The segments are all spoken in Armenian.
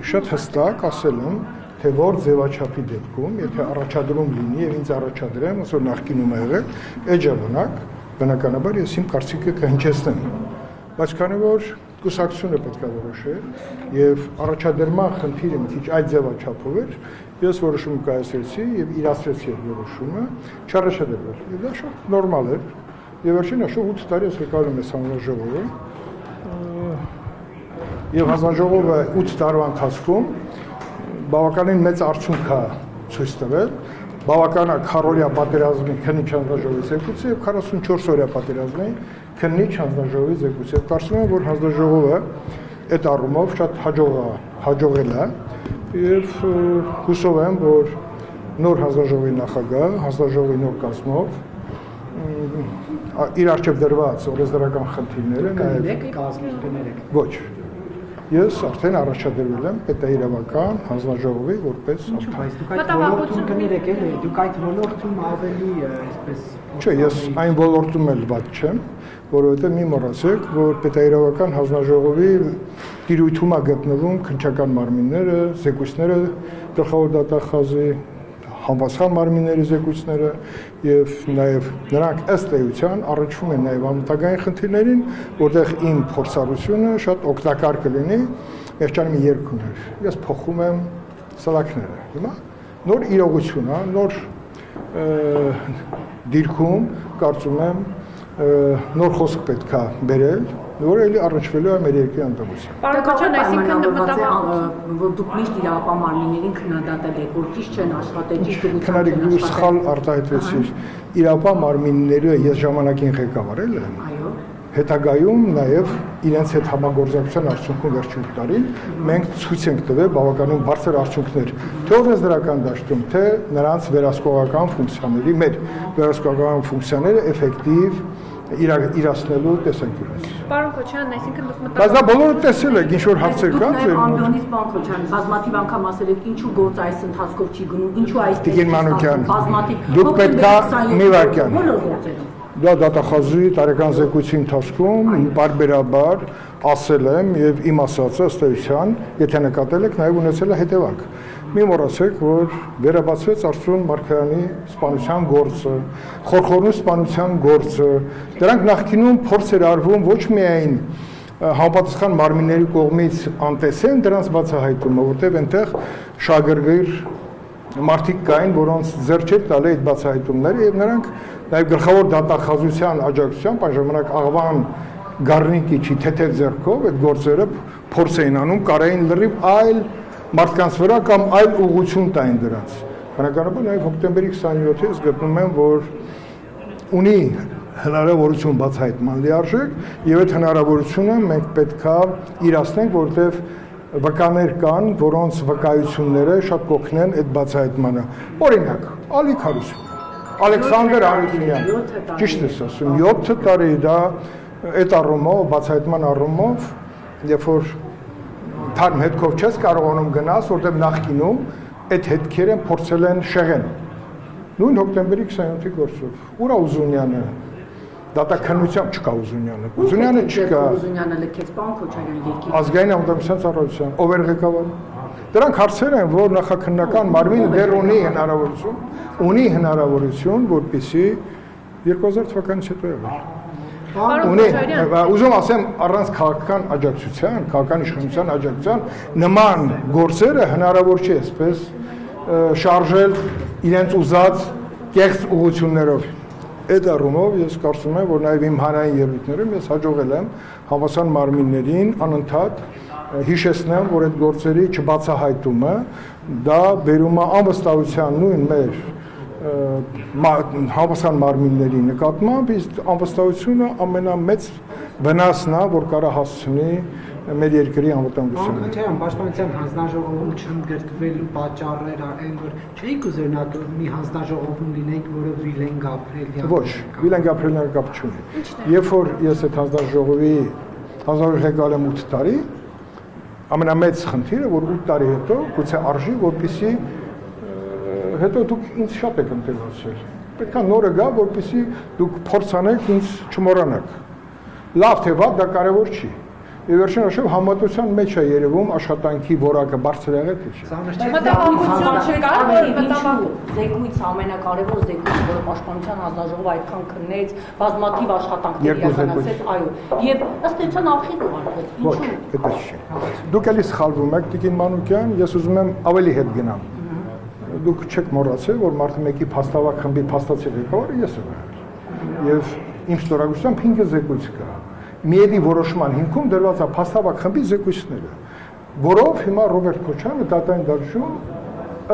շատ հստակ ասել եմ, թե որ ձևաչափի դեպքում, եթե առաջադրում լինի եւ ինձ առաջադրեմ, ոնց որ նախկինում է եղել, այդ ժամանակ բնականաբար ես իմ կարծիքը կհնչեցնեմ։ Բայց քանի որ կուսակցությունը պետք է որոշեր եւ առաջադրման խնդիրը մի քիչ այդ ձևաչափով էր, ես որոշում կայացրեցի եւ իրացրեցի այդ որոշումը, չառաջադրվել։ Եվ դա շատ նորմալ էր։ Եվ վերջին աշխով 8 տարի ես եկել եմ այս հանրաժողովը։ Եվ հանրաժողովը 8 տարվա ընթացքում բավականին մեծ արդյունք է ցույց տվել, բավական քառօրյա պատերազմի քննիչ հանձնաժողովի զեկույցը եւ 44 օրյա պատերազմի քննիչ հանձնաժողովի զեկույցը։ Կարծում եմ, որ հանձնաժողովը այդ առումով շատ հաջողել է եւ հուսով եմ, որ նոր հանձնաժողովի նախագահ, հանձնաժողովի նոր կազմով իր առջև դրված օրենսդրական խնդիրները նաեւ ոչ Ես արդեն առաջադրվել եմ պետաիրավական հանձնաժողովի որպես ոլորտում կներեք էլի, դուք այդ ոլորտում ավելի այսպես Չէ, ես այն ոլորտում էլ ված չեմ, որովհետև մի մոռացեք, որ պետաիրավական հանձնաժողովի տիրույթում է գտնվում քննչական մարմինները, զեկույցները, գլխավոր դատախազի համապատասխան մարմինների զեկույցները եւ նաեւ նրանք ըստ էության առնչվում են նաեւ անվտանգային խնդիրներին, որտեղ իմ փորձառությունը շատ օգտակար կլինի, երջանի մի երկ ուներ։ Ես փոխում եմ սլաքները։ Հիմա նոր իրողություն է, նոր դիրքում կարծում եմ նոր խոսք պետք է բերել, որը էլի առնչվելու է մեր երկրի անդամությամբ։ Պարոն Քոչարյան, այսինքն նպատակը որ դուք միշտ իրավապահ մարմիններին քննադատել եք, որ ճիշտ չեն աշխատել, ճիշտ ուղղությամբ չեն աշխատել։ Դու սխալ արտահայտվեցիր։ Իրավապահ մարմինները ես ժամանակին ղեկավարել եմ։ Այո։ Հետագայում նաև իրենց հետ համագործակցության արդյունքում վերջին տարին մենք ցույց ենք տվել բավականին բարձր արդյունքներ թե օրենսդրական դաշտում, թե նրանց վերահսկողական ֆունկցիաների, մեր վերահսկողական ֆունկցիաները էֆեկտիվ իրացնելու տեսանկյունից։ Պարոն Քոչարյան, այսինքն դուք Բայց դա բոլորը տեսել եք, ինչ որ հարցեր կան, ձեր ամբիոնից պարոն Քոչարյան, բազմաթիվ անգամ ասել եք, ինչու գործ այս ընթացքով չի գնում, ինչու այսպես Տիկին Մանուկյան, բազմաթիվ դուք պետք է մի վարքյան բոլոր գործերում Դա դատախազի տարեկան զեկույցի ընթացքում բարբերաբար ասել եմ եւ իմ ասածը ըստ էության, եթե նկատել եք, նաեւ ունեցել է հետևանք։ Մի մոռացեք, որ վերաբացվեց Արծրուն Մարգարյանի սպանության գործը, Խորխորնու սպանության գործը։ Դրանք նախկինում փորձ էր արվում ոչ միայն համապատասխան մարմինների կողմից անտեսեն դրանց բացահայտումը, որտեղ այնտեղ շագրգիռ մարդիկ կային, որոնց ձեռ չէր տալի այդ բացահայտումները եւ նրանք նաեւ գլխավոր դատախազության աջակցությամբ այն ժամանակ աղվան գառնիկի թեթև ձեռքով այդ գործերը փորձ էին անում, կարային լրիվ այլ մարդկանց վրա կամ այլ ուղղություն տային դրանց։ Բնականաբար նաեւ հոկտեմբերի 27-ին ես գտնում եմ, որ ունի հնարավորություն բացահայտման լիարժեք եւ այդ հնարավորությունը մենք պետքա իրացնենք, որտեղ վկաներ կան, որոնց վկայությունները շատ կօգնեն այդ բացահայտմանը։ Օրինակ, Ալիկ Հարությունյան, Ալեքսանդր Հարությունյան, ճիշտ ես ասում, 7 տարի դա այդ առումով, բացահայտման առումով, երբ որ թարմ հետքով չես կարողանում գնաս, որտեղ նախկինում այդ հետքերը փորձել են շեղեն։ Նույն հոկտեմբերի 27-ի գործով։ Ուր է Ուզունյանը։ Դատաքննությամբ չկա Ուզունյանը։ Ուզունյանը չկա։ Ուզունյանը լքեց պարոն Քոչարյան երկիր։ Ազգային անվտանգության ծառայության ով էր ղեկավարը։ Դրանք հարցեր են, որ նախաքննական մարմինը դեռ ունի հնարավորություն, որպեսզի 2000 թվականից հետո եղել։ Ուզում ասեմ, առանց քաղաքական աջակցության, քաղաքական իշխանության աջակցության նման գործերը հնարավոր չի այսպես շարժել իրենց ուզած կեղծ ուղղություններով։ Այդ առումով ես կարծում եմ, որ նաև իմ հանրային ելույթներում ես հաջողել եմ համապատասխան մարմիններին անընդհատ հիշեցնեմ, որ այդ գործերի չբացահայտումը դա բերում է անվստահության նույն մեր համապատասխան մարմինների նկատմամբ, իսկ անվստահությունը ամենամեծ վնասն է, որ կարող հասցնի մեր երկրի անվտանգությանը։ Քոչարյան, պաշտպանության հանձնաժողովում չընդգրկվելու պատճառները այն որ չէիք ուզում մի հանձնաժողովում լինենք, որը Վիլեն Գաբրիելյան։ Ոչ, Վիլեն Գաբրիելյանը կապ չունի։ Երբ որ ես այդ հանձնաժողովի ղեկավար եմ 8 տարի, ամենամեծ խնդիրը, որ 8 տարի հետո գուցե արժի, որպեսզի հետո դուք ինձ շատ եք ընկերացրել։ Պետք է նորը գա, որպեսզի դուք փորձ անեք ինձ չմոռանաք։ Լավ թե վատ դա կարևոր չի։ Եվ վերջին հաշվով համատության մեջ է երևում աշխատանքի որակը բարձրացել է չէ։ Զեկույց ամենակարևոր զեկույցը, որը Պաշտպանության հանձնաժողովը այդքան քննեց, բազմաթիվ աշխատանքներ իրականացրեց, այո։ Եվ ըստ էության արխիվ ուղարկեց։ Ոչ, այդպես չի։ Դուք էլի սխալվում եք, Տիկին Մանուկյան, ես ուզում եմ ավելի հետ գնամ։ Դուք չեք մոռացել, որ մարտի 1-ի փաստավակ խմբի փաստացի ղեկավարը ես եմ եղել։ Եվ իմ ստորագրությամբ 5 զեկույց կա։ Միեդի որոշման հիմքում դրված է փաստավակ խմբի զեկույցները, որով հիմա Ռոբերտ Քոչյանը դատային դաշտում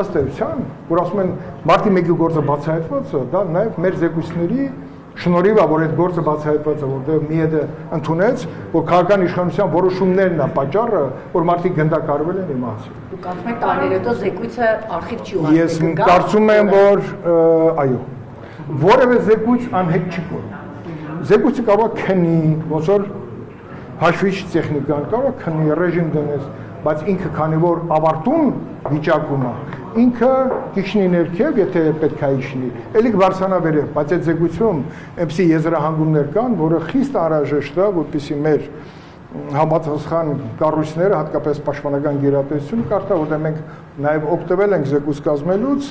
ըստ էության, որ ասում են մարտի 1-ի գործը բացահայտված է, դա նաև մեր զեկույցների շնորհիվ է, որ այդ գործը բացահայտված է, որտեղ Միեդը ընդունեց, որ քաղաքական իշխանության որոշումներն է պատճառը, որ մարդիկ գնդակարվել են իմացել։ Դուք ասում եք տարիներ հետո զեկույցը արխիվ չի ուղարկվել։ Ես կարծում եմ, որ այո, որևէ զեկույց անհետ չի կորում։ Զեկույցը կարող է քնի, ոնց որ հաշվիչ տեխնիկան կարող է քնի, ռեժիմ դնես, բայց ինքը քանի որ ավարտուն վիճակում է, ինքը կիջնի ներքև, եթե պետք է իջնի, ելի կբարձրանա վերև, բայց այդ զեկույցում այնպիսի եզրահանգումներ կան, որը խիստ անհրաժեշտ է, որպեսզի մեր համապատասխան կառույցները, հատկապես պաշտպանական գերատեսչությունը կարդա, որտեղ մենք նաև օգտվել ենք զեկույց կազմելուց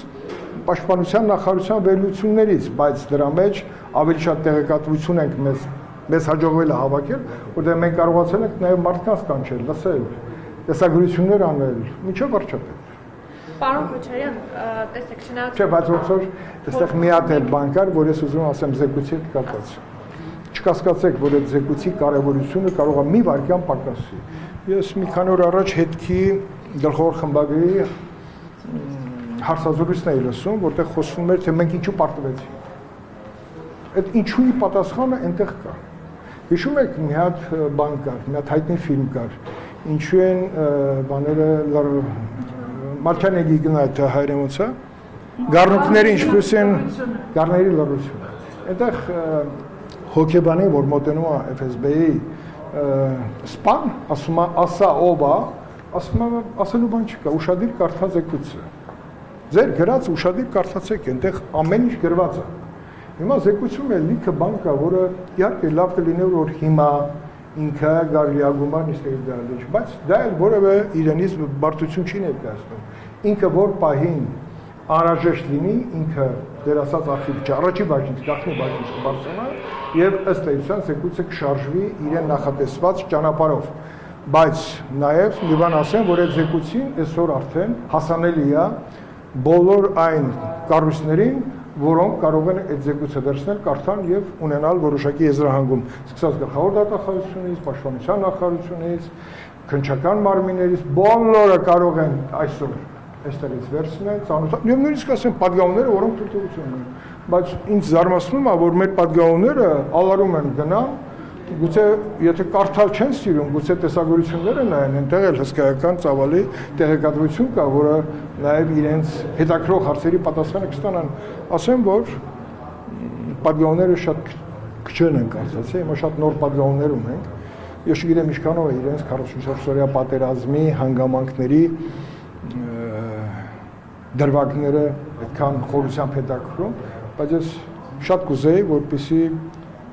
պաշտպանության նախարարության վերլուծություններից, բայց դրա մեջ ավելի շատ տեղեկատվություն ենք մեզ հաջողվել է հավաքել, որտեղ մենք կարողացել ենք նաև մարդկանց կանչել, լսել, տեսագրություններ անել, միջով վարչապետ։ Պարոն Քոչարյան, տեսեք, շնորհակալ։ Չէ, բայց ոնց որ այստեղ մի հատ էլ բան կար, որ ես ուզում եմ ասեմ զեկույցի հետ կապված։ Չկասկածեք, որ այդ զեկույցի կարևորությունը կարող է մի վայրկյան պակասի։ Ես մի քանի օր առաջ հետքի գլխավոր խմբագրի հարցազրույցն էի լսում, որտեղ խոսվում էր, թե մենք ինչու պարտվեցինք։ Այդ ինչուի պատասխանը այնտեղ կա։ Հիշում եք, մի հատ բան կար, մի հատ հայտնի ֆիլմ կար, ինչու են բաները Մարտյանեգի գնայ հայրեն ոնց է, գառնուկները ինչպես են, գառների լռությունը։ Այնտեղ հոկեբանի, որ մոտենում է FSB-ի սպան, ասում է, ասա ով է, ասում է, ասելու բան չկա, ուշադիր կարդա զեկույցը։ Ձեր գրած ուշադիր կարդացեք, այնտեղ ամեն ինչ գրված է։ Հիմա զեկույցում է լիքը բան կա, որը իհարկե լավ կլիներ, որ հիմա ինքը գարիագուման իսկայդալիչ, բայց դա էլ որևէ իրենից բարդություն չի ներկայացնում։ Ինքը որ պահին անհրաժեշտ լինի, ինքը դեր ասած արխիվ չի, առաջի բաժինից, գաղտնի բաժինից կբարձրանա եւ ըստ էության զեկույցը կշարժվի իրեն նախատեսված ճանապարհով։ Բայց նաեւ մի բան ասեմ, որ այդ զեկույցին այսօր արդեն հասանելի է բոլոր այն կառույցներին, որոնք կարող են այդ զեկույցը վերցնել, կարդալ եւ ունենալ որոշակի եզրահանգում, սկսած գլխավոր դատախազությունից, պաշտպանության նախարարությունից, քննչական մարմիններից, բոլորը կարող են այսօր այստեղից վերցնել, ծանոթ։ Եվ նույնիսկ ասեմ падգամները, որոնք թույլտվություն ունեն, բայց ինձ զարմացնում է, որ մեր падգամները ալարում են գնան, գուցե եթե կարդալ չեն սիրում, գուցե տեսագրությունները նայեն, այնտեղ էլ հսկայական ծավալի տեղեկատվություն կա, որը նաև իրենց հետաքրող հարցերի պատասխանը կստանան։ Ասեմ, որ падգամները շատ քչեն են կարծացել, հիմա շատ նոր падգամներ ունենք։ Ես չգիտեմ ինչքանով է իրենց 44-օրյա պատերազմի հանգամանքների դրվագները այդքան խորությամբ հետաքրում, բայց ես շատ կուզեի, որպեսզի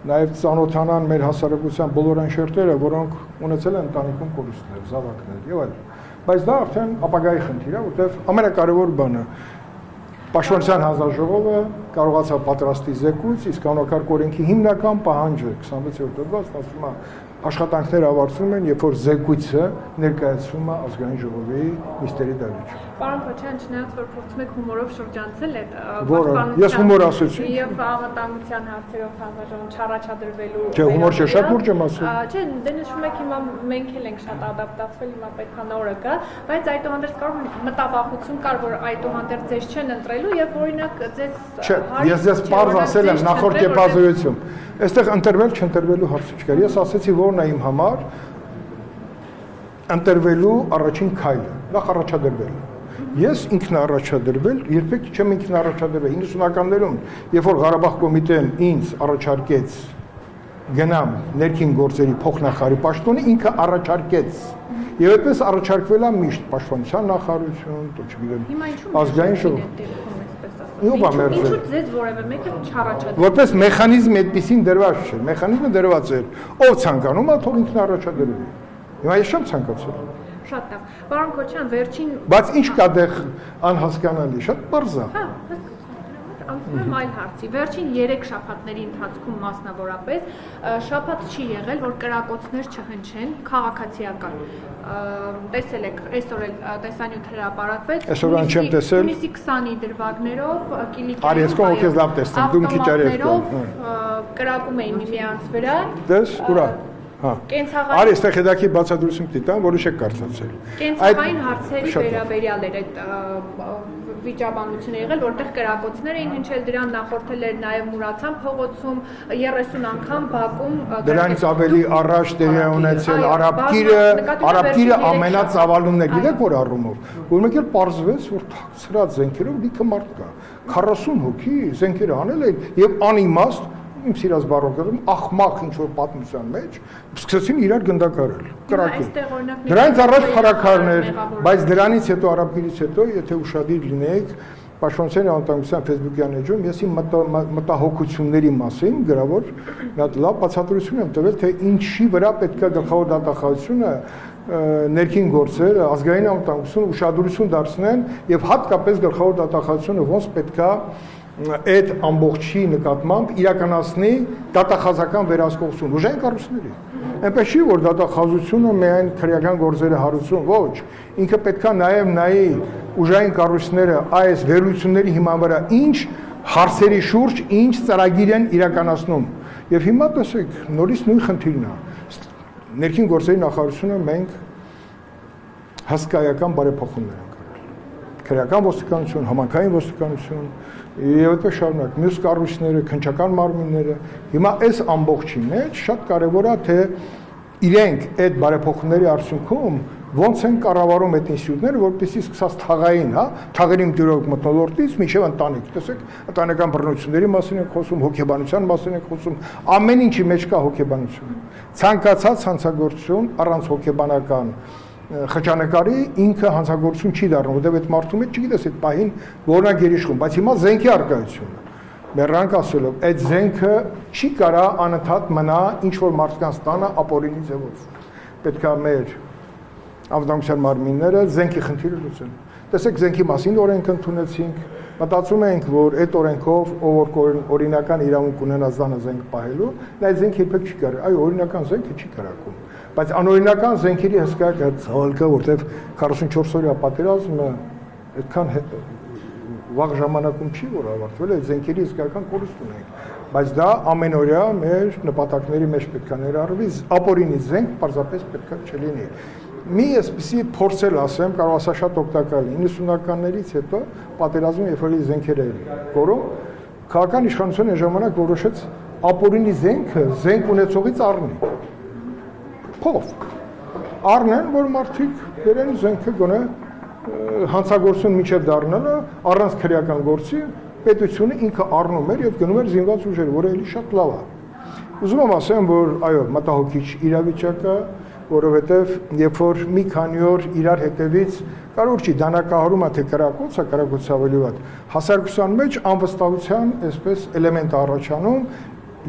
նաև ծանոթանան մեր հասարակության բոլոր այն շերտերը, որոնք ունեցել են ընտանիքում կորուստներ, զավակներ եւ այլն։ Բայց դա արդեն ապագայի խնդիր է, որտեղ ամենակարևոր բանը Պաշտպանության հանձնաժողովը կարողացավ պատրաստի զեկույց, իսկ կանոնակարգ օրենքի հիմնական պահանջը 26-րդ դրված ասում է աշխատանքները ավարտվում են, երբ որ զեկույցը ներկայացվում է ազգային ժողովի նիստերի դահլիճում։ Պարոն Քոչարյան, չնայած որ փորձում եք հումորով շրջանցել այդ ես հումոր ասեցի։ Եվ անվտանգության հարցերով հանձնաժողովն չառաջադրվելու։ Չէ, հումոր չէ, շատ լուրջ եմ ասում։ Չէ, դե նշում եք հիմա մենք էլ ենք շատ ադապտացվել, հիմա պետք է նորը գա, բայց այդուհանդերձ կարող մտավախություն կար, որ այդուհանդերձ ձեզ չեն ընտրելու եւ օրինակ ձեզ Չէ, ես ձեզ պարզ ասել եմ նախորդ կեպազոյություն։ Այստեղ ընտրվել չընտրվելու հարցը չկար։ Ես ասեցի, որն է իմ համար ընտրվելու առաջին քայլը, նախ առաջադրվել։ Ես ինքն առաջադրվել, երբեք չեմ ինքն առաջադրվել 90-ականներում, երբ որ Ղարաբաղ կոմիտեն ինձ առաջարկեց գնամ ներքին գործերի փոխնախարարի պաշտոնը, ինքը առաջարկեց։ Եվ այդպես առաջարկվել է միշտ պաշտպանության նախարարություն, չգիտեմ, ազգային ժողով։ Ինչու ձեզ որևէ մեկը չառաջադրել։ Որպես մեխանիզմ այդպեսին դրված չէ, մեխանիզմը դրված էր, ով ցանկանում է թող ինքն առաջադրվի։ Հիմա ես չեմ ցանկացել։ Շատ լավ։ Պարոն Քոչյան, վերջին Բայց ինչ կա դեղ անհասկանալի, շատ པարզ է։ Հա, անցնում եմ այլ հարցի։ Վերջին 3 շաբաթների ընթացքում մասնավորապես շաբաթ չի եղել, որ կրակոցներ չհնչեն քաղաքացիական։ Տեսել եք, այսօր էլ տեսանյութ հրապարակվեց։ Այսօր չեմ տեսել։ Հունիսի 20-ի դրվագներով կիլիկերով։ Արի, ես կողքից լավ տեսնեմ, դու մի քիչ արի ես կողմ։ Կրակում էին միմյանց վրա։ Դες, ուրա։ Հա։ Կենցաղային Արի, այստեղ հետաքի բացատրություն դիտան, որը չեք կարծացել։ Կենցաղային հարցերի վերաբերյալ էր այդ վիճաբանությունը եղել, որտեղ կրակոցներ էին հնչել, դրան նախորդել էր նաև Մուրացան փողոցում 30 անգամ Բաքում Դրանից ավելի առաջ տեղի ունեցել Արաբկիրը ամենածավալումն է, գիտեք որ առումով, որ մեկ էլ պարզվեց, որ թաքցրած զենքերով լիքը մարդ կա, 40 հոգի զենքերը անել են եւ անիմաստ իմ սիրած բառով ախմախ ինչ որ պատմության մեջ սկսեցին իրար գնդակարել, կրակել։ Դրանից առաջ խարակարներ, բայց դրանից հետո արաբկիրից հետո, եթե ուշադիր լինեիք, Պաշտպանության անվտանգության Facebook-յան էջում ես իմ մտահոգությունների մասին գրավոր մի հատ լավ բացատրություն եմ տվել, թե ինչի վրա պետք է գլխավոր դատախազությունը ներքին գործեր, ազգային անվտանգություն ուշադրություն դարձնեն եւ հատկապես գլխավոր դատախազությունը ոնց պետք է այդ ամբողջի նկատմամբ իրականացնի դատախազական վերահսկողություն ուժային կառույցների։ Այնպես չի որ դատախազությունը միայն քրեական գործերը հարուցում, ոչ, ինքը պետք է նաև նայի ուժային կառույցները այս վերլուծությունների հիման վրա ինչ հարցերի շուրջ ինչ ծրագիր են իրականացնում։ Եվ հիմա տեսեք, նորից նույն խնդիրն է։ Ներքին գործերի նախարարությունը մենք հսկայական բարեփոխումներ ենք արել։ Քրեական ոստիկանություն, համայնքային ոստիկանություն եւ այդպես շարունակ մյուս կառույցները, քննչական մարմինները հիմա այս ամբողջի մեջ շատ կարեւոր է թե իրենք այդ բարեփոխումների արդյունքում ոնց են կառավարում այդ ինստիտուտները, որպեսզի սկսած թաղային, հա, թաղերի դյուրոք մտնոլորտից մինչև ընտանիք, տեսեք, ընտանեկան բռնությունների մասին ենք խոսում, հոգեբանության մասին ենք խոսում, ամեն ինչի մեջ կա հոգեբանություն։ Ցանկացած հանցագործություն առանց հոգեբանական խճանկարի ինքը հանցագործություն չի դառնում, որտեղ այդ մարդու մեջ չգիտես այդ պահին որն է գերիշխում, բայց հիմա զենքի արկայությունը։ Մեռանք ասելով, այդ զենքը չի կարա անընդհատ մնա ինչ որ մարդկանց տանը ապօրինի ձևով։ Պետք է մեր անվտանգության մարմինները զենքի խնդիրը լուծեն։ Տեսեք, զենքի մասին օրենք ընդունեցինք, մտածում ենք, որ այդ օրենքով ով որ օրինական իրավունք ունենա զանը զենք պահելու, նա այդ զենքը երբեք չի կարող։ Այո, օրինական զենքը չի կրակում։ Բայց անօրինական զենքերի հսկայական ցավալքը, որտեղ 44 օրյա պատերազմը այդքան վաղ ժամանակում չի որ ավարտվել, այդ զենքերի հսկայական կորուստ ունենք։ Բայց դա ամենօրյա մեր նպատակների մեջ պետք է ներառվի, ապօրինի զենք պարզապես պետք է չլինի։ Մի այսպիսի փորձել ասեմ, կարող ասա շատ օգտակար է 90-ականներից հետո պատերազմի երբ որ զենքեր էին կորում, քաղաքական իշխանությունը այն ժամանակ որոշեց ապօրինի զենքը զենք ունեցողից առնի։ Փով առնեն, որ մարդիկ բերեն զենքը գոնե հանցագործություն միջև դառնալը առանց քրեական գործի պետությունը ինքը առնում էր եւ գնում էր զինված ուժեր, որը էլի շատ լավ է։ Ուզում եմ ասեմ, որ այո, մտահոգիչ իրավիճակ է, որովհետեւ երբ որ մի քանի օր իրար հետևից կարող չի դանակահարումը թե կրակոցը, կրակոցը ավելի վատ, հասարակության մեջ անվստահության այսպես էլեմենտ առաջանում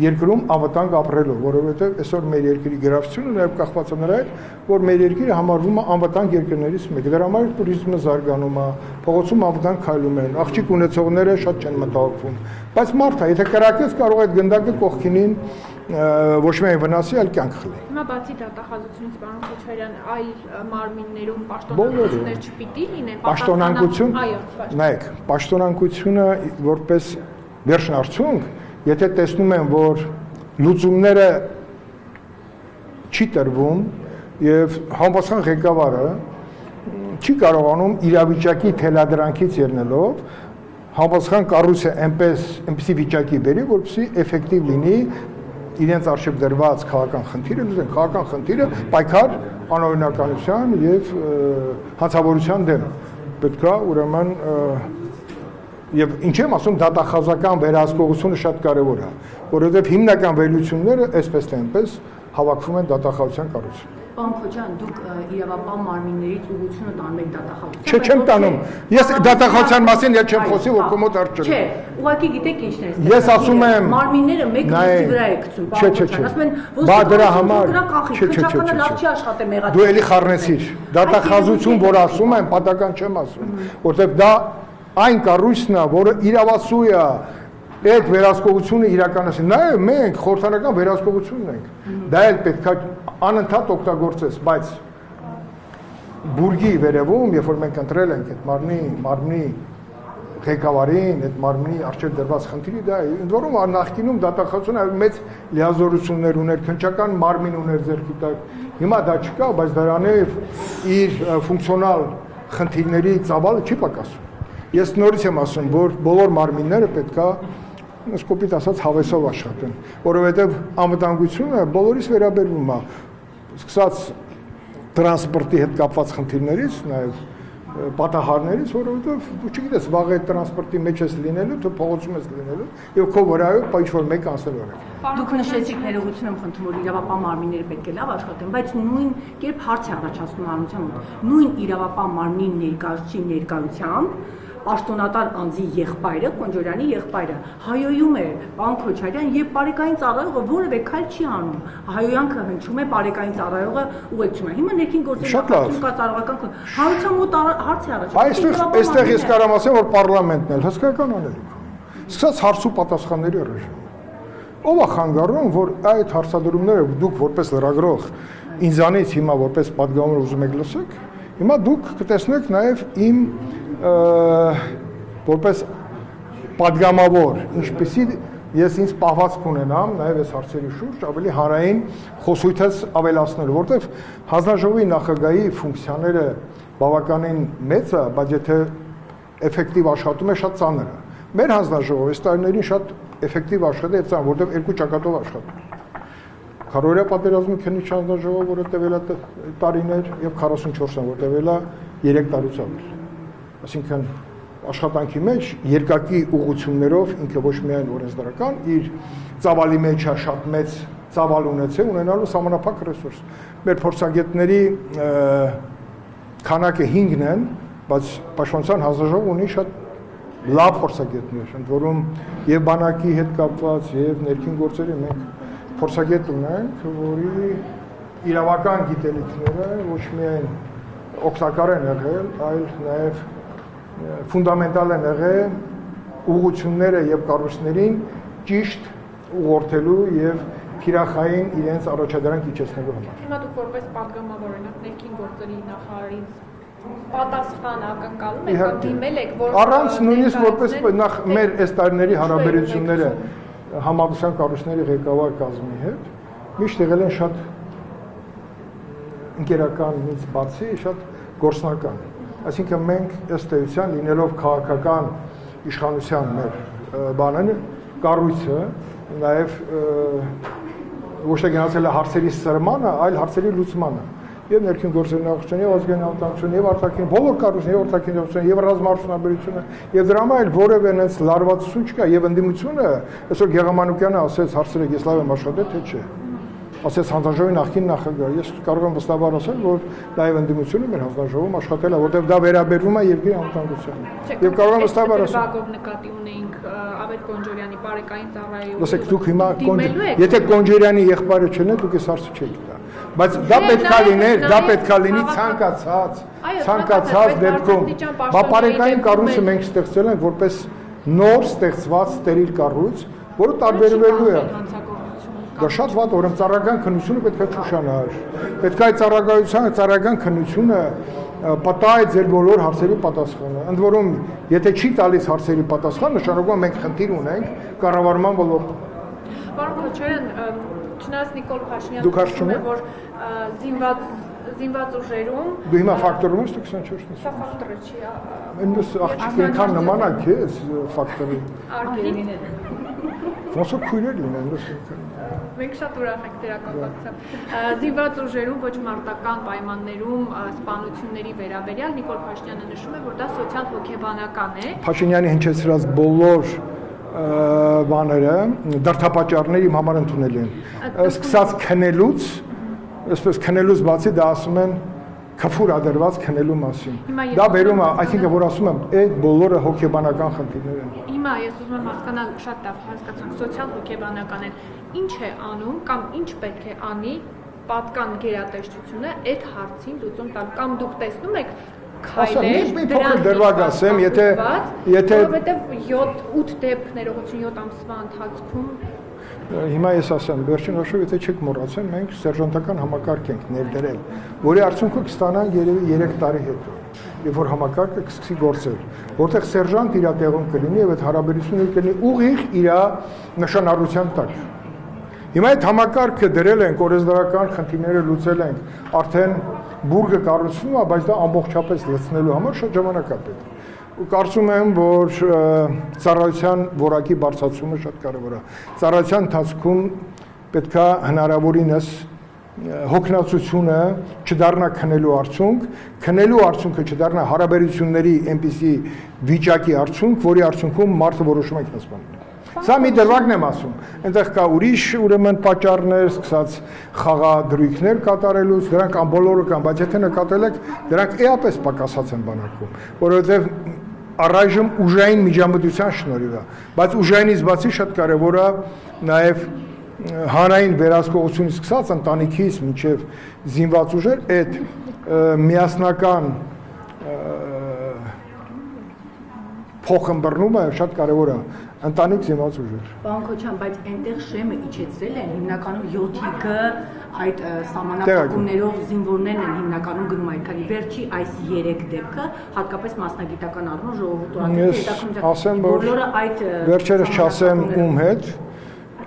երկրում անվտանգ ապրելու, որովհետև այսօր մեր երկրի գրավչությունը նաև կախված է նրա հետ, որ մեր երկիրը համարվում է անվտանգ երկրներից մեկը։ Դրա համար туриզմը զարգանում է, փողոցում անվտանգ քայլում են, աղջիկ ունեցողները շատ չեն մտահոգվում։ Բայց մարդը, եթե կրակեց, կարող է այդ գնդակը կողքինին ոչ միայն վնասի, այլ կյանք խլի։ Հիմա բացի դատախազությունից, պարոն Քոչարյան, այլ մարմիններում պաշտոնանկություններ չպիտի լինեն։ Պաշտոնանկություն, նայեք, պաշտոնանկությունը որպես վերջնարդյունք Եթե տեսնում են, որ լուծումները չի տրվում եւ համապատասխան ղեկավարը չի կարողանում իրավիճակի թելադրանքից ելնելով համապատասխան կառույցը այնպեսի վիճակի բերի, որպեսզի էֆեկտիվ լինի իրենց արժեվ դրված քաղաքական խնդիրը, լուծեն քաղաքական խնդիրը պայքար անօրինականության եւ հանցավորության դեմ։ Պետք է ուրեմն Եվ ինչ եմ ասում, դատախազական վերահսկողությունը շատ կարևոր է, որովհետև հիմնական վերլուծությունները այսպես թե այնպես հավաքվում են դատախազության կառույցում։ Պարոն Քոչարյան, դուք իրավապահ մարմիններից ուղղությունը տանում եք դատախազության։ Չէ, չեմ տանում։ Ես դատախազության մասին ես չեմ խոսի, որ կոմոդ արջել։ Չէ, ուղղակի գիտեք ինչն է։ Ես ասում եմ մարմինները մեկը մյուսի վրա է գցում, Չէ, չէ, չէ։ Բա դրա համար Քոչականը լավ չի աշխատել մեղադրանք։ Դու էլի խառնեցիր։ Դատախազություն, որ ասում եմ, պատական չեմ ասում, որովհետև դա այն կառույցն է, որը իրավասու է այդ վերահսկողությունը իրականացնել։ Նայեք, մենք խորհրդանական վերահսկողությունն ենք։ Դա էլ պետք է անընդհատ օգտագործես, բայց բուրգի վերևում, երբ որ մենք ընտրել ենք այդ մարմնի ղեկավարին, այդ մարմնի արժեք դրված խնդիրի, դա է։ Ընդ որում նախկինում դատախազությունը մեծ լիազորություններ ուներ, քննչական մարմին ուներ ձեռքի տակ։ Հիմա դա չկա, բայց դրանով իր ֆունկցիոնալ խնդիրների ծավալը չի պակասում։ Ես նորից եմ ասում, որ բոլոր մարմինները պետքա սկոպիտ ասած հավեսով աշխատեն, որովհետև անվտանգությունը բոլորիս վերաբերվում է, սկսած տրանսպորտի հետ կապված խնդիրներից, նաև պատահարներից, որովհետև դու չգիտես վաղ այդ տրանսպորտի մեջ ես լինելու, թե փողոցում ես լինելու, եւ քո վրայով ինչ-որ մեկ անցնելու է։ Դուք նշեցիք ներողություն եմ խնդրում, որ իրավապահ մարմինները պետք է լավ աշխատեն, բայց նույն կերպ հարց է առաջացնում հանրության մոտ։ Նույն իրավապահ մարմնի ներկայությամբ պաշտոնատար անձի եղբայրը, Կոնջորյանի եղբայրը, հայոյում է պարոն Քոչարյան եւ բարեկային ծառայողը որևէ քայլ չի անում։ Հայոյանքը հնչում է, բարեկային ծառայողը ուղեկցում է։ Հիմա ներքին գործերի նախարարություն կա ծառայական հանրության մոտ հարց է առաջանում։ Այստեղ ես կարամ ասեմ, որ պարլամենտն էլ հսկայական անելիք։ Սկսած հարց ու պատասխանների ռեժիմ։ Ով է խանգարում, որ այդ հարցադրումները դուք որպես լրագրող ինձանից հիմա որպես պատգամավոր ուզում եք լսեք, հիմա դուք կտեսնեք նաև իմ որպես պատգամավոր, ինչպեսի ես ինձ պահվածք ունենամ նաև այս հարցերի շուրջ ավելի հանրային խոսույթս ավելացնելու, որտեղ հանձնաժողովի նախագահի ֆունկցիաները բավականին մեծ է, բայց եթե էֆեկտիվ աշխատում է, շատ ծանր է։ Մեր հանձնաժողովը այս տարիներին շատ էֆեկտիվ աշխատել է, որտեղ երկու ճակատով աշխատում։ Քարորիա պատերազմի քննիչ հանձնաժողովը, որը տևել է տարիներ, եւ 44-ը, որ տևել է 3 տարուց։ Այսինքն աշխատանքի մեջ երկակի ուղղություններով ինքը ոչ միայն օրենսդրական, իր ծավալի մեջ է շատ մեծ ծավալ ունեցել, ունենալու սահմանափակ ռեսուրս։ Մեր փորձագետների քանակը 5-ն են, բայց Պաշտպանության հանձնաժողովը ունի շատ լավ փորձագետներ, ընդ որում եւ բանակի հետ կապված եւ ներքին գործերի մենք փորձագետ ունենք, որի իրավական գիտելիքները ոչ միայն օգտակար են եղել, այլ նաեւ ֆունդամենտալ են եղել ուղղությունները եւ կառույցներին ճիշտ ուղղորդելու եւ քիրախային իրենց առաջադրանք իջեցնելու համար։ Հիմա դուք որպես պատգամավոր օրինակ ներքին գործերի նախարարից պատասխան ակնկալում եք կամ դիմել եք, որ առանց նույնիսկ որպես նախ մեր այս տարիների հարաբերությունները համագործակցության կառույցների ղեկավար կազմի հետ միշտ եղել են շատ ընկերականից բացի շատ գործնական։ Այսինքն մենք ըստ էության լինելով քաղաքական իշխանության մեր բանն կառույցը նաև ոչ թե գնացել է հարցերի սրմանը, այլ հարցերի լուծմանը։ Եվ ներքին գործերի նախարարությունը, եւ ազգային անվտանգությունը, եւ արտաքին բոլոր կառույցները, եւ արտաքին գործերը, եւ ռազմաարդյունաբերությունը, եւ դրա համար այլ որևէ այնց լարվածություն չկա, եւ ընդդիմությունը, այսօր Գեղամանուկյանը ասեց հարցերը ես լավ եմ աշխատել, թե չէ։ Ասեց հանձնաժողովի նախկին նախագահ, ես կարող եմ վստահաբար ասել, որ նաև ընդդիմությունը մեր հանձնաժողովում աշխատել է, որտեղ դա վերաբերվում է երկրի անվտանգությանը։ Եվ կարող եմ վստահաբար ասել։ Բակով նկատի ունեինք Ավետ Կոնջորյանի բարեկային ծառայողը։ Լսեք, դուք հիմա եթե Կոնջորյանի եղբայրը չնե, դուք այս հարցը չեք տա։ Բայց դա պետքա լիներ, դա պետքա լինի ցանկացած դեպքում։ Բա բարեկային կառույցը մենք ստեղծել ենք որպես նոր ստեղծված ստերիլ կառույց, որը տարբերվելու է։ Դա շատ վատ օրենք ծառայական քննությունը պետք է ճուշանար։ Պետք է ծառայական քննությունը պատահի ձեր բոլոր հարցերի պատասխանը։ Ընդ որում, եթե չի տալիս հարցերի պատասխան, նշանակում է մենք խնդիր ունենք կառավարման ոլորտում։ Պարոն Քոչարյան, չնայած Նիկոլ Դուք Փաշինյանը որ զինված ուժերում Դու հիմա ֆակտորում ես 24-ն։ Սա ֆակտորը չի։ Այնպես աղջիկը ինքան նման է քեզ ֆակտորի։ Արգին։ Ոնց որ քույրեր լինեն, լսեք։ Մենք շատ ուրախ ենք դրա կապակցությամբ։ Զինված ուժերում ոչ մարտական պայմաններում սպանությունների վերաբերյալ Նիկոլ Փաշինյանը նշում է, որ դա սոցիալ-հոգեբանական է։ Փաշինյանի հնչեցրած բոլոր բաները դրդապատճառները իմ համար ընդունելի են։ Սկսած քնելուց այսպես քնելուց բացի դա ասում են քֆուր ադրված քնելու մասին։ Դա վերում է, այսինքն որ ասում եմ, այդ բոլորը հոգեբանական խնդիրներ են։ Հիմա ես ուզում եմ հասկանալ շատ լավ հասկացանք սոցիալ հոգեբանական են։ Ինչ է անում կամ ինչ պետք է անի պատկան գերատեսչությունը այդ հարցին լուծում տալ կամ դուք տեսնում եք քայլեր դրվագ ասեմ, եթե որովհետև 7-8 դեպք ներողություն 7 ամսվա ընթացքում հիմա ես ասեմ, վերջին հաշվով եթե չեք մոռացել, մենք սերժանտական համակարգ ենք ներդրել, որի արդյունքը կստանանք երևի 3 տարի հետո, երբ որ համակարգը կսկսի գործել, որտեղ սերժանտ իր տեղում կլինի եւ այդ հարաբերությունները կլինի ուղիղ իր նշանառության տակ։ Հիմա այդ համակարգը դրել ենք, օրենսդրական խնդիրները լուծել ենք, արդեն բուրգը կառուցվում է, բայց դա ամբողջապես լցնելու համար շատ ժամանակ է պետք։ Ու կարծում եմ, որ ծառայության որակի բարձրացումը շատ կարևոր է։ Ծառայության ընթացքում պետքա հնարավորինս հոգնածությունը չդառնա քնելու արդյունք, քնելու արդյունքը չդառնա հարաբերությունների այնպիսի վիճակի արդյունք, որի արդյունքում մարդը որոշում է ինքնասպանել։ Սա մի դրվագն եմ ասում, այնտեղ կա ուրիշ ուրեմն պատճառներ, սկսած խաղադրույքներ կատարելուց, դրանք ամբողջը կան, բայց եթե նկատել եք, դրանք էապես պակասած են բանակում, որովհետև առայժմ ուժային միջամտության շնորհիվ է, բայց ուժայինից բացի շատ կարևոր է նաև հանրային վերահսկողությունից սկսած ընտանիքից մինչև զինված ուժեր այդ միասնական փոխըմբռնումը շատ կարևոր է ընտանիք զինված ուժեր։ Պարոն Քոչյան, բայց այնտեղ շեմը իջեցրել են հիմնականում 7-ը այդ սահմանափակումներով զինվորներն են հիմնականում գնում այդ քանի վերջի այս 3 դեպքը հատկապես մասնագիտական առումով ժողովուրդը վերջերս չասեմ ում հետ,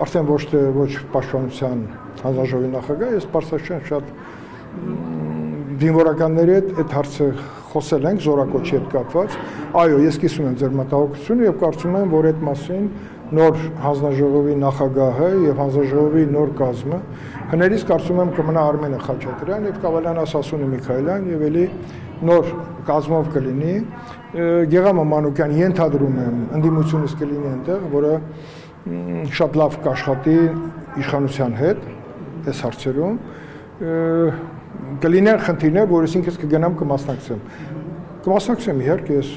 արդեն ոչ պաշտպանության հանձնաժողովի նախագահ, ես Պարսաշյան շատ զինվորականների հետ այդ հարցը խոսել ենք զորակոչի հետ կապված, այո, ես կիսում եմ ձեր մտահոգությունը եւ կարծում եմ, որ այդ մասին նոր հանձնաժողովի նախագահը եւ հանձնաժողովի նոր կազմը հներից կարծում եմ կմնա Արմենը Խաչատրյան եւ Կավալյան Ասասունի Միքայելյան եւ էլի նոր կազմով կլինի Գեղամ Մանուկյան ենթադրում եմ ընդդիմությունից կլինի այնտեղ, որը շատ լավ կաշխատի իշխանության հետ այս հարցերում կլինեն խնդիրներ, որից ինքս կգնամ կմասնակցեմ իհարկե ես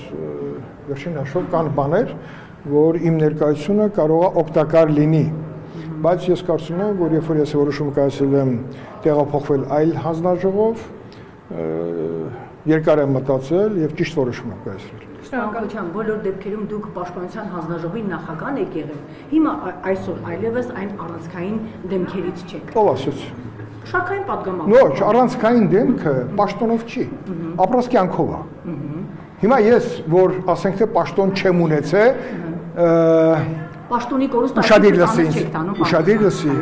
վերջին հաշվով կան բաներ, որ իմ ներկայությունը կարող է օգտակար լինի, բայց ես կարծում եմ, որ երբ որ ես որոշում կայացրել եմ տեղափոխվել այլ հանձնաժողով, երկար եմ մտածել եւ ճիշտ որոշում եմ կայացրել։ Շնորհակալություն, բոլոր դեպքերում դուք պաշտպանության հանձնաժողովի նախագահն եք եղել։ Հիմա այսօր այլևս այն առանցքային դեմքերից չեք։ Ով ասեց։ Շաքային պատգամավոր։ Ոչ, առանցքային դեմքը պաշտոնով չի, ապրած կյանքով է։ Հիմա ես, որ ասենք թե պաշտոն չեմ ունեցել, պաշտոնի կորուստը ուշադիր լսի։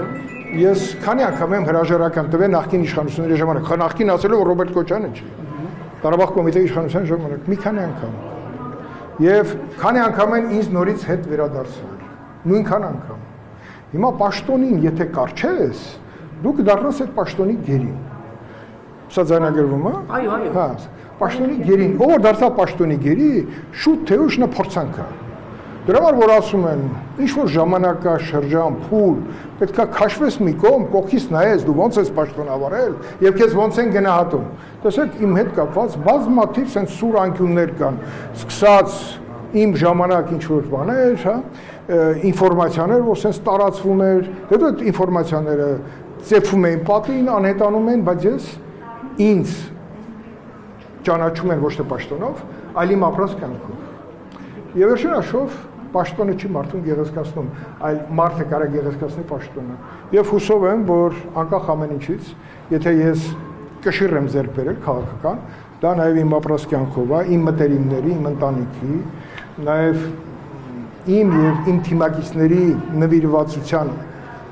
Ես քանի անգամ եմ հրաժարական տվել նախկին իշխանությունների ժամանակ, նախկին ասելով Ռոբերտ Քոչյանը չի։ Ղարաբաղ կոմիտեի իշխանության ժամանակ մի քանի անգամ։ Եվ քանի անգամ են ինձ նորից հետ վերադարձել։ Նույնքան անգամ։ Հիմա պաշտոնին եթե կարճես, դու կդառնաս այդ պաշտոնի գերին։ Սա ձայնագրվում է։ Այո, այո։ Հա, պաշտոնի գերին, ով որ դարձավ պաշտոնի գերի, շուտ թե ուշ նա փորձանք է։ Դրա համար որ ասում են, ինչ որ ժամանակա շրջան, փուլ, պետքա քաշվես մի կողմ, կողքից նայես, դու ոնց ես պաշտոնավարել եւ քեզ ոնց են գնահատում։ Տեսեք, իմ հետ կապված բազմաթիվ sense սուր անկյուններ կան, սկսած իմ ժամանակ ինչ որ բաներ, հա, ինֆորմացիաներ, որ sense տարածվում էր, հետո այդ ինֆորմացիաները ծեփում էին պատին, անհետանում են, բայց ես ինձ ճանաչում են ոչ թե պաշտոնով, այլ իմ ապրած կյանքով։ Եվ վերջին հաշվով պաշտոնը չի մարդուն գեղեցկացնում, այլ մարդը կարող է գեղեցկացնել պաշտոնը։ Եվ հուսով եմ, որ անկախ ամեն ինչից, եթե ես կշիռ եմ ձեռք բերել քաղաքական, դա նաև իմ ապրած կյանքով է, իմ մտերիմների, իմ ընտանիքի, նաև իմ եւ իմ թիմակիցների նվիրվածության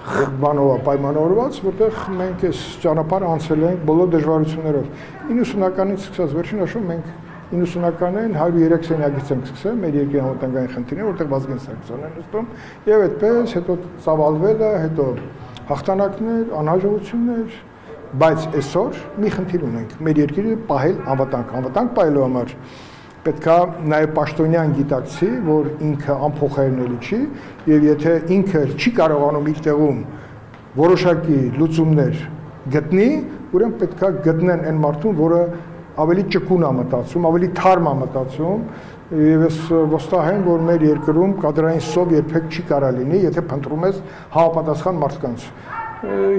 բանով պայմանավորված, որտեղ մենք այս ճանապարհը անցել ենք բոլոր դժվարություններով։ 90-ականից սկսած վերջին հաշվով մենք 90-ականին 103 սենյակից ենք սկսել մեր երկրի անվտանգային խնդիրները, որտեղ Վազգեն Սարգսյանն է նստում, եւ այդպես հետո ծավալվելը, հետո հաղթանակներ, անհաջողություններ, բայց այսօր մի խնդիր ունենք՝ մեր երկիրը պահել անվտանգ պահելու համար պետքա նաև պաշտոնյան գիտակցի, որ ինքը անփոխարինելի չի, եւ եթե ինքը չի կարողանում իր տեղում որոշակի լուծումներ գտնի, ուրեմն պետք է գտնեն այն մարդուն, որը ավելի ճկուն է մտածում, ավելի թարմ է մտածում, եւ ես վստահ եմ, որ մեր երկրում կադրային սով երբեք չի կարա լինի, եթե փնտրում ես համապատասխան մարդկանց։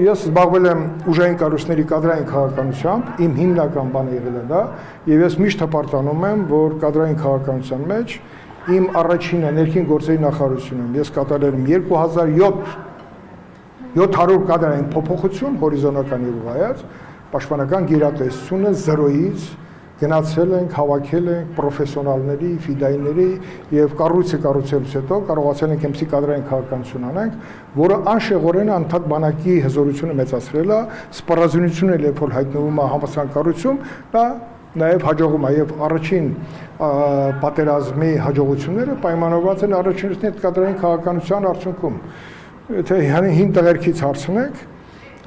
Ես զբաղվել եմ ուժային կառույցների կադրային քաղաքականությամբ, իմ հիմնական բանը եղել է դա, եւ ես միշտ հպարտանում եմ, որ կադրային քաղաքականության մեջ իմ առաջինը ներքին գործերի նախարարությունում ես կատարել եմ 2700 կադրային փոփոխություն հորիզոնական եւ ուղղայաց, պաշտպանական գերատեսչությունը 0-ից գնացել ենք, հավաքել ենք պրոֆեսիոնալների, ֆիդայիների եւ կառույցը կառուցելուց հետո կարողացել ենք MC կադրային քաղաքականություն անենք, որը անշեղորեն անդադ բանակի հզորությունը մեծացրել է, սպառազինությունը երբ որ հայտնվում է համապատասխան կառույցում, դա նաև հաջողում է եւ առաջին պատերազմի հաջողությունները պայմանավորված են առաջինի կադրային քաղաքականության արդյունքում։ Եթե հին տղերքից հարցնենք,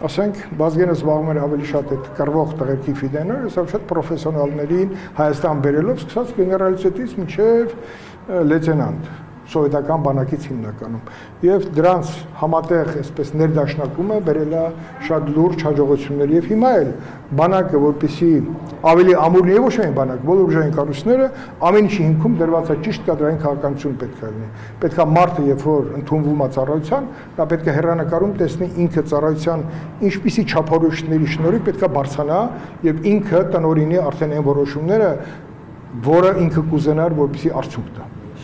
ասենք Բազգենը զբաղվում էր ավելի շատ այդ կռվող տղերքի ֆիդայիներ, այսօր շատ պրոֆեսիոնալներին Հայաստան բերելով, սկսած գեներալիտետից մինչև լեյտենանտ, սովետական բանակից հիմնականում։ Եվ դրանց համատեղ այսպես ներդաշնակումը բերել է շատ լուրջ հաջողություններ եւ հիմա էլ բանակը, որպեսզի ավելի ամուր լինի, ոչ միայն բանակ, բոլոր ուժային կառույցները ամեն ինչի հիմքում դրված է ճիշտ կադրային քաղաքականություն պետք է լինի։ Պետք է մարդը, երբ որ ընդունվում է ծառայության, դա պետք է հեռանկարում տեսնի ինքը ծառայության ինչպիսի չափորոշիչների շնորհիվ պետք է բարձրանա եւ ինքը տնօրինի արդեն այն որոշումները, որը ինքը կուզենար, որպեսզի արդյունք տա։